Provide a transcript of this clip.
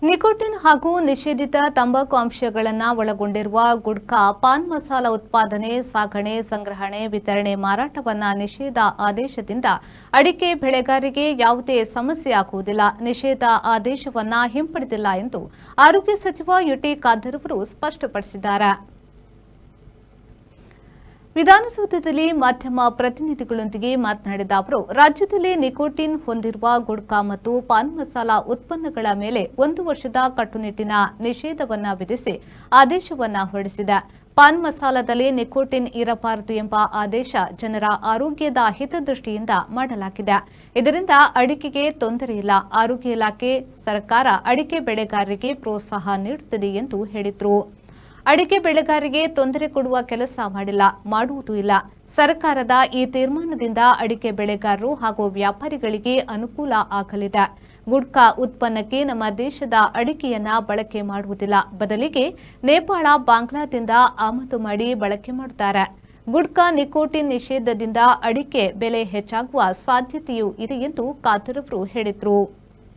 Nicotine ಹಾಗೂ ನಿಷೇಧಿತ ತಂಬಾಕು ಅಂಶಗಳನ್ನು ಒಳಗೊಂಡಿರುವ ಗುಟ್ಕಾ, ಪಾನ್ ಮಸಾಲ ಉತ್ಪಾದನೆ, ಸಾಗಣೆ, ಸಂಗ್ರಹಣೆ, ವಿತರಣೆ, ಮಾರಾಟವನ್ನ ನಿಷೇಧ ಆದೇಶದಿಂದ ಅಡಿಕೆ ಬೆಳೆಗಾರರಿಗೆ ಯಾವುದೇ ಸಮಸ್ಯೆಯಾಗುವುದಿಲ್ಲ. ನಿಷೇಧ ಆದೇಶವನ್ನ ಹಿಂಪಡೆದಿಲ್ಲ ಎಂದು ಆರೋಗ್ಯ ಸಚಿವ ಯುಟಿ ಖಾದರ್ ಅವರು ಸ್ಪಷ್ಟಪಡಿಸಿದ್ದಾರೆ. ವಿಧಾನಸೌಧದಲ್ಲಿ ಮಾಧ್ಯಮ ಪ್ರತಿನಿಧಿಗಳೊಂದಿಗೆ ಮಾತನಾಡಿದ ಅವರು, ರಾಜ್ಯದಲ್ಲಿ ನಿಕೋಟಿನ್ ಹೊಂದಿರುವ ಗುಟ್ಕಾ ಮತ್ತು ಪಾನ್ ಮಸಾಲ ಉತ್ಪನ್ನಗಳ ಮೇಲೆ 1 ವರ್ಷದ ಕಟ್ಟುನಿಟ್ಟಿನ ನಿಷೇಧವನ್ನು ವಿಧಿಸಿ ಆದೇಶವನ್ನು ಹೊರಡಿಸಿದೆ. ಪಾನ್ ಮಸಾಲದಲ್ಲಿ ನಿಕೋಟಿನ್ ಇರಬಾರದು ಎಂಬ ಆದೇಶ ಜನರ ಆರೋಗ್ಯದ ಹಿತದೃಷ್ಟಿಯಿಂದ ಮಾಡಲಾಗಿದೆ. ಇದರಿಂದ ಅಡಿಕೆಗೆ ತೊಂದರೆಯಿಲ್ಲ. ಆರೋಗ್ಯ ಇಲಾಖೆ, ಸರ್ಕಾರ ಅಡಿಕೆ ಬೆಳೆಗಾರರಿಗೆ ಪ್ರೋತ್ಸಾಹ ನೀಡುತ್ತದೆ ಎಂದು ಹೇಳಿದರು. ಅಡಿಕೆ ಬೆಳೆಗಾರರಿಗೆ ತೊಂದರೆ ಕೊಡುವ ಕೆಲಸ ಮಾಡುವುದೂ ಇಲ್ಲ. ಸರ್ಕಾರದ ಈ ತೀರ್ಮಾನದಿಂದ ಅಡಿಕೆ ಬೆಳೆಗಾರರು ಹಾಗೂ ವ್ಯಾಪಾರಿಗಳಿಗೆ ಅನುಕೂಲ ಆಗಲಿದೆ. ಗುಟ್ಕಾ ಉತ್ಪನ್ನಕ್ಕೆ ನಮ್ಮ ದೇಶದ ಅಡಿಕೆಯನ್ನ ಬಳಕೆ ಮಾಡುವುದಿಲ್ಲ. ಬದಲಿಗೆ ನೇಪಾಳ, ಬಾಂಗ್ಲಾದಿಂದ ಆಮದು ಮಾಡಿ ಬಳಕೆ ಮಾಡುತ್ತಾರೆ. ಗುಟ್ಕಾ, ನಿಕೋಟಿನ್ ನಿಷೇಧದಿಂದ ಅಡಿಕೆ ಬೆಲೆ ಹೆಚ್ಚಾಗುವ ಸಾಧ್ಯತೆಯೂ ಇದೆ ಎಂದು ಖಾದರ್ ಅವರು ಹೇಳಿದರು.